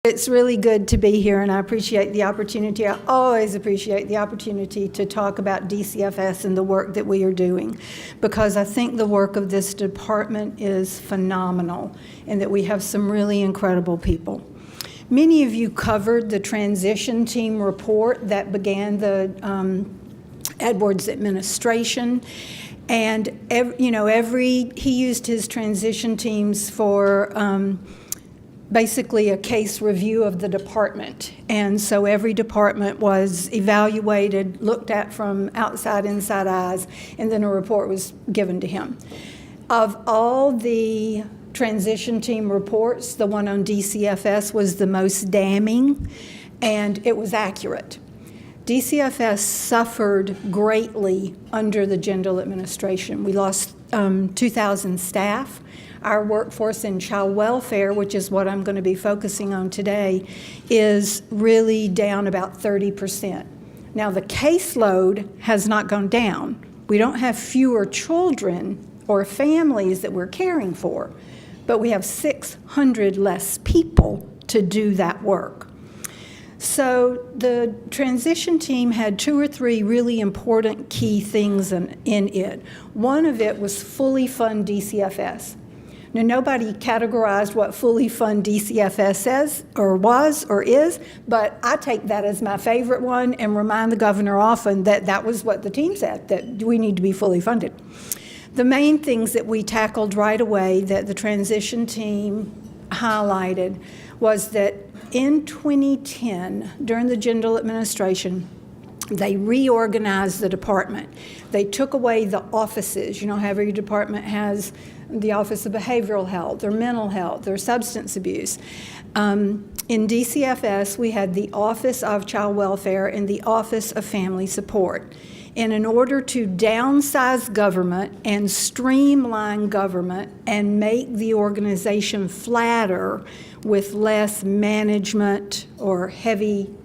It's really good to be here, and I appreciate the opportunity. I always appreciate the opportunity to talk about DCFS and the work that we are doing, because I think the work of this department is phenomenal and that we have some really incredible people. Many of you covered the transition team report that began the Edwards administration. And he used his transition teams for basically a case review of the department. And so every department was evaluated, looked at from outside, inside eyes, and then a report was given to him. Of all the transition team reports, the one on DCFS was the most damning, and it was accurate. DCFS suffered greatly under the Jindal administration. We lost 2,000 staff. Our workforce in child welfare, which is what I'm going to be focusing on today, is really down about 30%. Now, the caseload has not gone down. We don't have fewer children or families that we're caring for, but we have 600 less people to do that work. So the transition team had 2 or 3 really important key things in it. One of it was fully fund DCFS. Now, nobody categorized what fully fund DCFS says or was or is, but I take that as my favorite one and remind the governor often that that was what the team said, that we need to be fully funded. The main things that we tackled right away that the transition team highlighted was that in 2010, during the Jindal administration, they reorganized the department. They took away the offices. You know how every department has the Office of Behavioral Health or Mental Health or Substance Abuse. In DCFS, we had the Office of Child Welfare and the Office of Family Support. And in order to downsize government and streamline government and make the organization flatter with less management or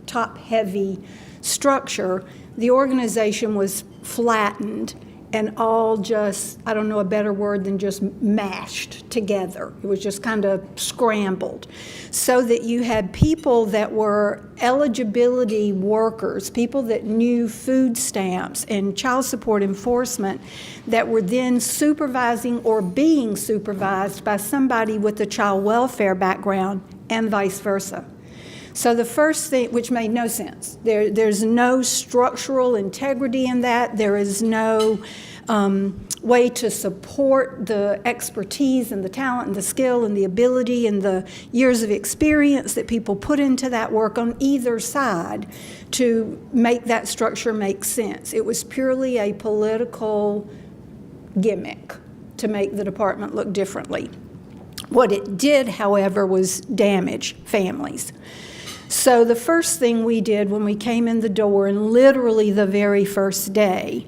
top-heavy structure, the organization was flattened and all just, I don't know a better word than just mashed together. It was just kind of scrambled. So that you had people that were eligibility workers, people that knew food stamps and child support enforcement, that were then supervising or being supervised by somebody with a child welfare background and vice versa. So the first thing, which made no sense, there's no structural integrity in that. There is no way to support the expertise and the talent and the skill and the ability and the years of experience that people put into that work on either side to make that structure make sense. It was purely a political gimmick to make the department look differently. What it did, however, was damage families. So the first thing we did when we came in the door, and literally the very first day,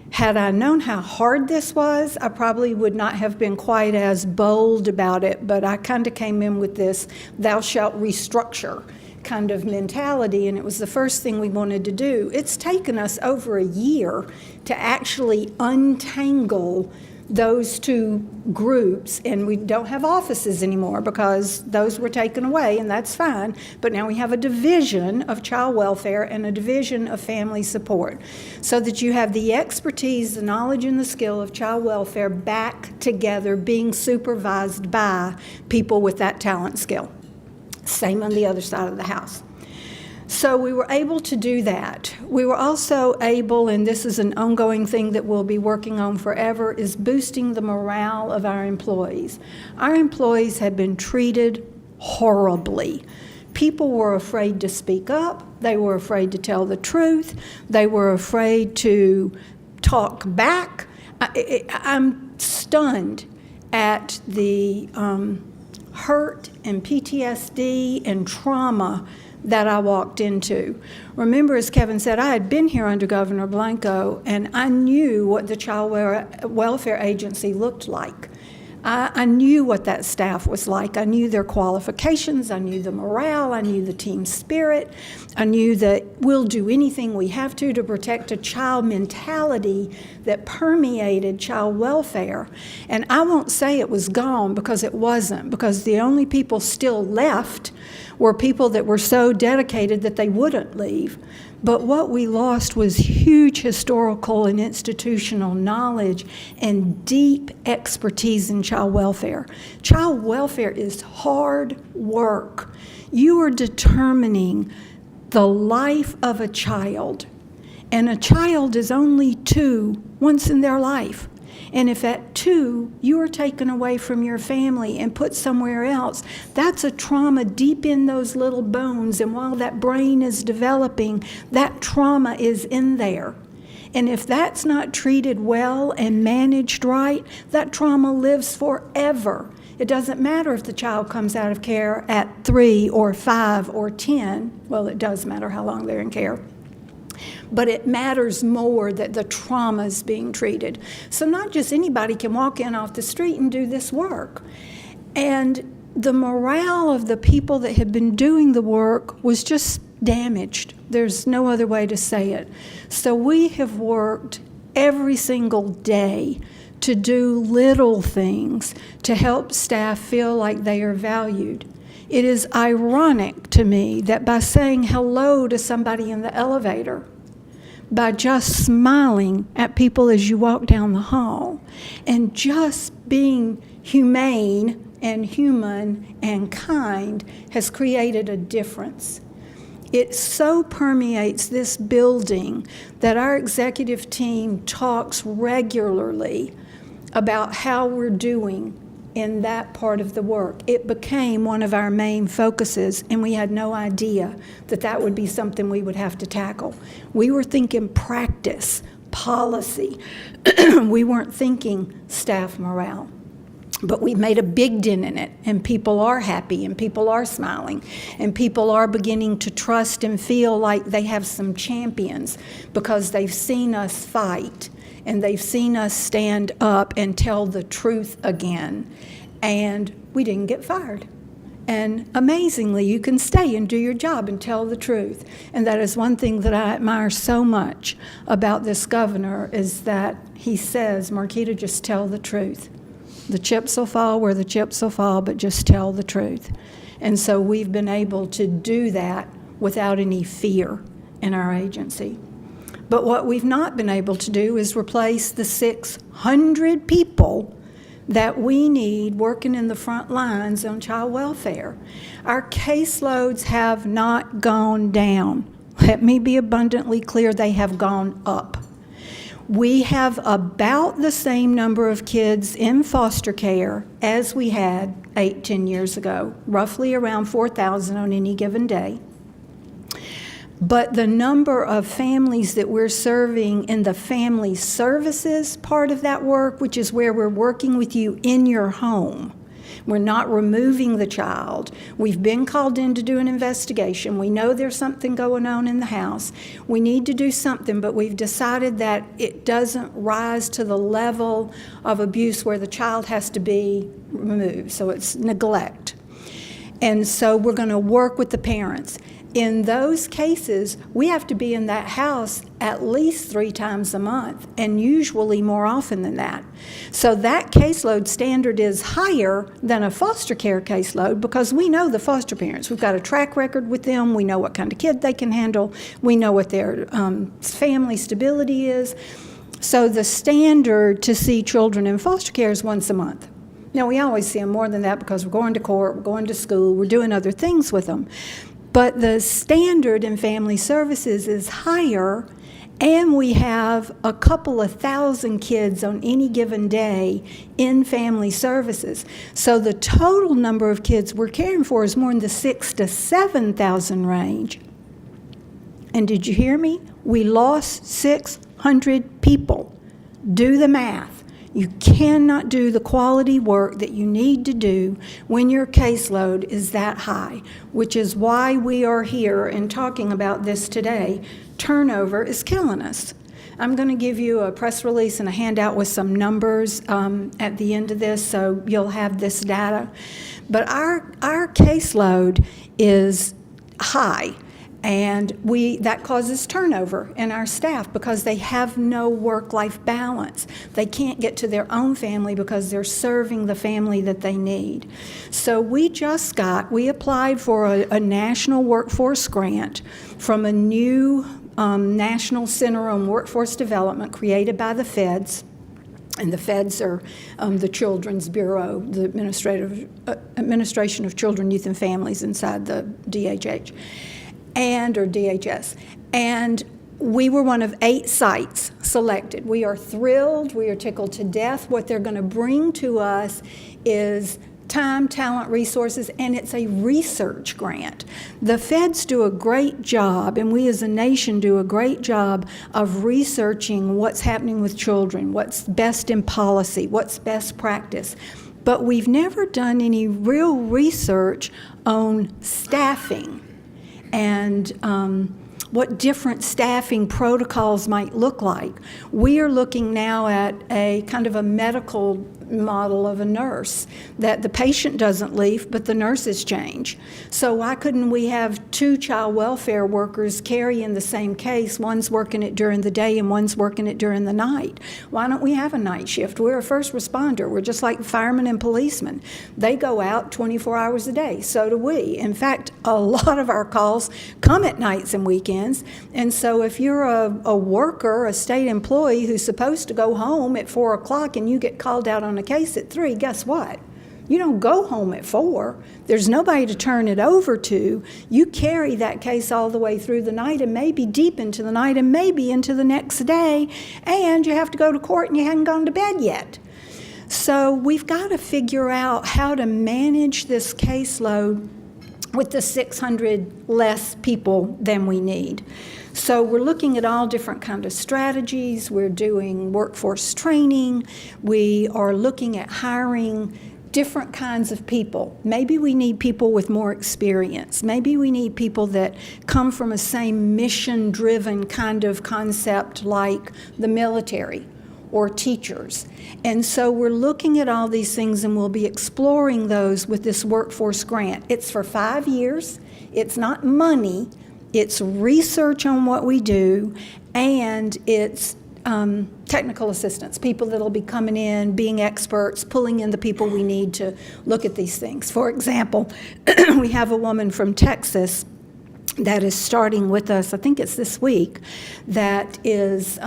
had I known how hard this was, I probably would not have been quite as bold about it, but I kind of came in with this thou shalt restructure kind of mentality, and it was the first thing we wanted to do. It's taken us over a year to actually untangle those two groups, and we don't have offices anymore because those were taken away, and that's fine. But now we have a division of child welfare and a division of family support, so that you have the expertise, the knowledge, and the skill of child welfare back together, being supervised by people with that talent skill. Same on the other side of the house. So we were able to do that. We were also able, and this is an ongoing thing that we'll be working on forever, is boosting the morale of our employees. Our employees had been treated horribly. People were afraid to speak up. They were afraid to tell the truth. They were afraid to talk back. I'm stunned at the hurt and PTSD and trauma that I walked into. Remember, as Kevin said, I had been here under Governor Blanco, and I knew what the Child Welfare Agency looked like. I knew what that staff was like. I knew their qualifications. I knew the morale. I knew the team spirit. I knew that we'll do anything we have to protect a child mentality that permeated child welfare. And I won't say it was gone, because it wasn't, because the only people still left were people that were so dedicated that they wouldn't leave. But what we lost was huge historical and institutional knowledge and deep expertise in child welfare. Child welfare is hard work. You are determining the life of a child, and a child is only 2 once in their life. And if at 2 you are taken away from your family and put somewhere else, that's a trauma deep in those little bones. And while that brain is developing, that trauma is in there. And if that's not treated well and managed right, that trauma lives forever. It doesn't matter if the child comes out of care at 3 or 5 or 10. Well, it does matter how long they're in care. But it matters more that the trauma is being treated. So not just anybody can walk in off the street and do this work. And the morale of the people that had been doing the work was just damaged. There's no other way to say it. So we have worked every single day to do little things to help staff feel like they are valued. It is ironic to me that by saying hello to somebody in the elevator, by just smiling at people as you walk down the hall, and just being humane and human and kind has created a difference. It so permeates this building that our executive team talks regularly about how we're doing in that part of the work. It became one of our main focuses, and we had no idea that that would be something we would have to tackle. We were thinking practice, policy. We weren't thinking staff morale. But we made a big dent in it, and people are happy, and people are smiling, and people are beginning to trust and feel like they have some champions because they've seen us fight. And they've seen us stand up and tell the truth again. And we didn't get fired. And amazingly, you can stay and do your job and tell the truth. And that is one thing that I admire so much about this governor, is that he says, Marquita, just tell the truth. The chips will fall where the chips will fall, but just tell the truth. And so we've been able to do that without any fear in our agency. But what we've not been able to do is replace the 600 people that we need working in the front lines on child welfare. Our caseloads have not gone down. Let me be abundantly clear, they have gone up. We have about the same number of kids in foster care as we had 8-10 years ago, roughly around 4,000 on any given day. But the number of families that we're serving in the family services part of that work, which is where we're working with you in your home. We're not removing the child. We've been called in to do an investigation. We know there's something going on in the house. We need to do something, but we've decided that it doesn't rise to the level of abuse where the child has to be removed. So it's neglect. And so we're going to work with the parents. In those cases, we have to be in that house at least 3 times a month, and usually more often than that. So that caseload standard is higher than a foster care caseload because we know the foster parents. We've got a track record with them. We know what kind of kid they can handle. We know what their family stability is. So the standard to see children in foster care is once a month. Now, we always see them more than that because we're going to court, we're going to school, we're doing other things with them. But the standard in family services is higher, and we have a couple of thousand kids on any given day in family services. So the total number of kids we're caring for is more in the 6,000 to 7,000 range. And did you hear me? We lost 600 people. Do the math. You cannot do the quality work that you need to do when your caseload is that high, which is why we are here and talking about this today. Turnover is killing us. I'm going to give you a press release and a handout with some numbers at the end of this, so you'll have this data. But our caseload is high. And that causes turnover in our staff because they have no work-life balance. They can't get to their own family because they're serving the family that they need. So we applied for a national workforce grant from a new National Center on Workforce Development created by the feds. And the feds are the Children's Bureau, the Administration of Children, Youth, and Families inside the DHH. Or DHS. And we were one of 8 sites selected. We are thrilled, we are tickled to death. What they're going to bring to us is time, talent, resources, and it's a research grant. The feds do a great job, and we as a nation do a great job of researching what's happening with children, what's best in policy, what's best practice. But we've never done any real research on staffing and what different staffing protocols might look like. We are looking now at a kind of a medical model of a nurse, that the patient doesn't leave, but the nurses change. So why couldn't we have 2 child welfare workers carrying the same case? One's working it during the day and one's working it during the night. Why don't we have a night shift? We're a first responder. We're just like firemen and policemen. They go out 24 hours a day. So do we. In fact, a lot of our calls come at nights and weekends. And so if you're a worker, a state employee who's supposed to go home at 4 o'clock and you get called out on a case at 3, guess what? You don't go home at 4. There's nobody to turn it over to. You carry that case all the way through the night and maybe deep into the night and maybe into the next day, and you have to go to court and you haven't gone to bed yet. So we've got to figure out how to manage this caseload with the 600 less people than we need. So we're looking at all different kind of strategies. We're doing workforce training. We are looking at hiring different kinds of people. Maybe we need people with more experience. Maybe we need people that come from a same mission-driven kind of concept like the military or teachers. And so we're looking at all these things, and we'll be exploring those with this workforce grant. It's for 5 years. It's not money. It's research on what we do, and it's technical assistance, people that'll be coming in, being experts, pulling in the people we need to look at these things. For example, we have a woman from Texas that is starting with us, I think it's this week, that is,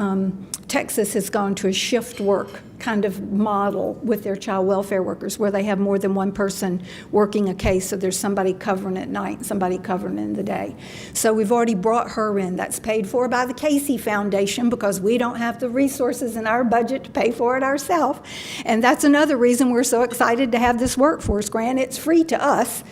Texas has gone to a shift work kind of model with their child welfare workers where they have more than one person working a case, so there's somebody covering at night and somebody covering in the day. So we've already brought her in. That's paid for by the Casey Foundation because we don't have the resources in our budget to pay for it ourselves. And that's another reason we're so excited to have this workforce grant. It's free to us.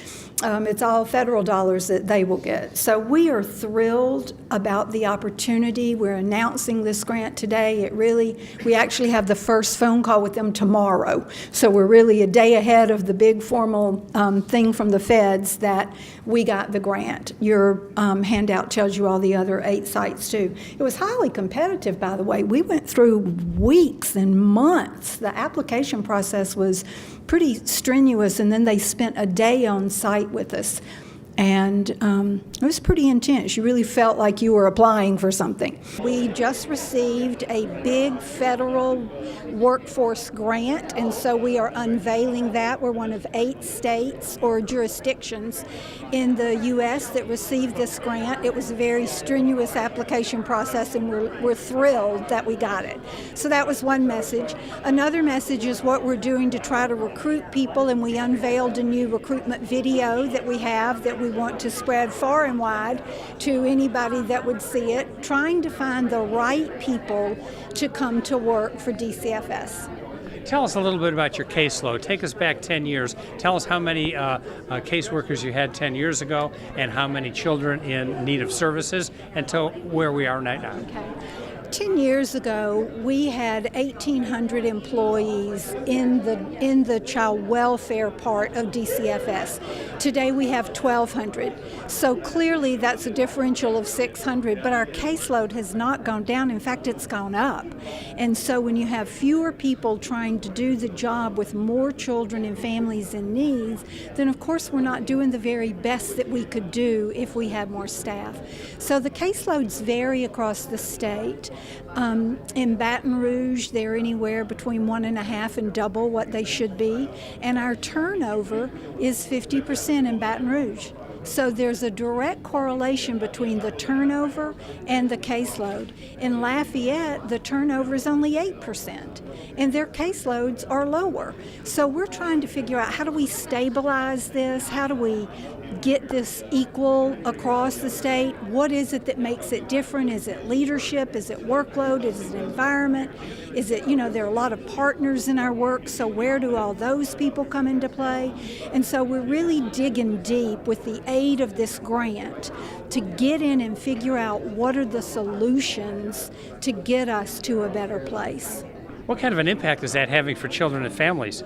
It's all federal dollars that they will get. So we are thrilled about the opportunity. We're announcing this grant today. We actually have the first phone call with them tomorrow. So we're really a day ahead of the big formal thing from the feds that we got the grant. Your handout tells you all the other 8 sites too. It was highly competitive, by the way. We went through weeks and months. The application process was pretty strenuous, and then they spent a day on site with us. And it was pretty intense. You really felt like you were applying for something. We just received a big federal workforce grant, and so we are unveiling that. We're one of 8 states or jurisdictions in the U.S. that received this grant. It was a very strenuous application process, and we're thrilled that we got it. So that was one message. Another message is what we're doing to try to recruit people, and we unveiled a new recruitment video that we have that we want to spread far and wide to anybody that would see it, trying to find the right people to come to work for DCFS. Tell us a little bit about your caseload. Take us back 10 years. Tell us how many caseworkers you had 10 years ago and how many children in need of services until where we are right now. Okay. 10 years ago, we had 1,800 employees in the child welfare part of DCFS. Today we have 1,200. So clearly that's a differential of 600, but our caseload has not gone down. In fact, it's gone up. And so when you have fewer people trying to do the job with more children and families in needs, then of course we're not doing the very best that we could do if we had more staff. So the caseloads vary across the state. In Baton Rouge, they're anywhere between 1.5 and double what they should be, and our turnover is 50% in Baton Rouge. So there's a direct correlation between the turnover and the caseload. In Lafayette, the turnover is only 8%, and their caseloads are lower. So we're trying to figure out, how do we stabilize this? How do we get this equal across the state? What is it that makes it different? Is it leadership? Is it workload? Is it environment? Is it, there are a lot of partners in our work, so where do all those people come into play? And so we're really digging deep with the aid of this grant to get in and figure out what are the solutions to get us to a better place. What kind of an impact is that having for children and families?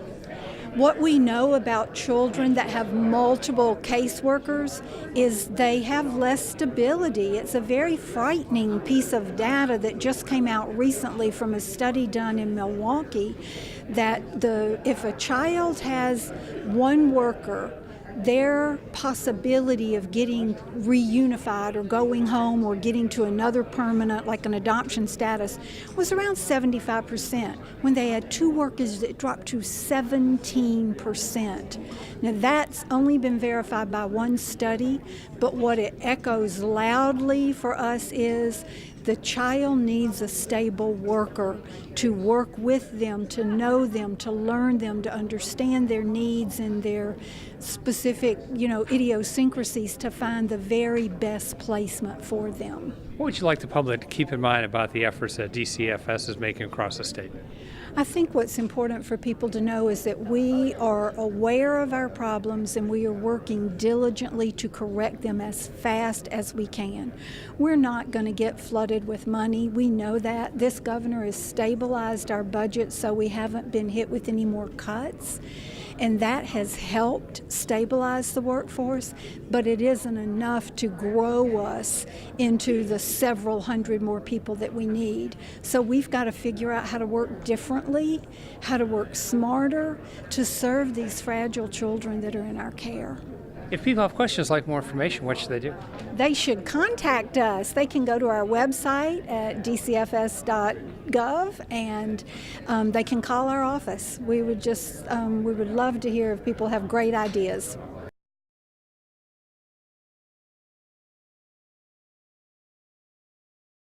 What we know about children that have multiple caseworkers is they have less stability. It's a very frightening piece of data that just came out recently from a study done in Milwaukee, that if a child has one worker, their possibility of getting reunified or going home or getting to another permanent, like an adoption status, was around 75%. When they had two workers, it dropped to 17%. Now that's only been verified by one study, but what it echoes loudly for us is the child needs a stable worker to work with them, to know them, to learn them, to understand their needs and their specific, idiosyncrasies, to find the very best placement for them. What would you like the public to keep in mind about the efforts that DCFS is making across the state? I think what's important for people to know is that we are aware of our problems and we are working diligently to correct them as fast as we can. We're not going to get flooded with money. We know that. This governor has stabilized our budget, so we haven't been hit with any more cuts. And that has helped stabilize the workforce, but it isn't enough to grow us into the several hundred more people that we need. So we've got to figure out how to work differently, how to work smarter to serve these fragile children that are in our care. If people have questions, like more information, what should they do? They should contact us. They can go to our website at dcfs.gov and they can call our office. We would love to hear if people have great ideas.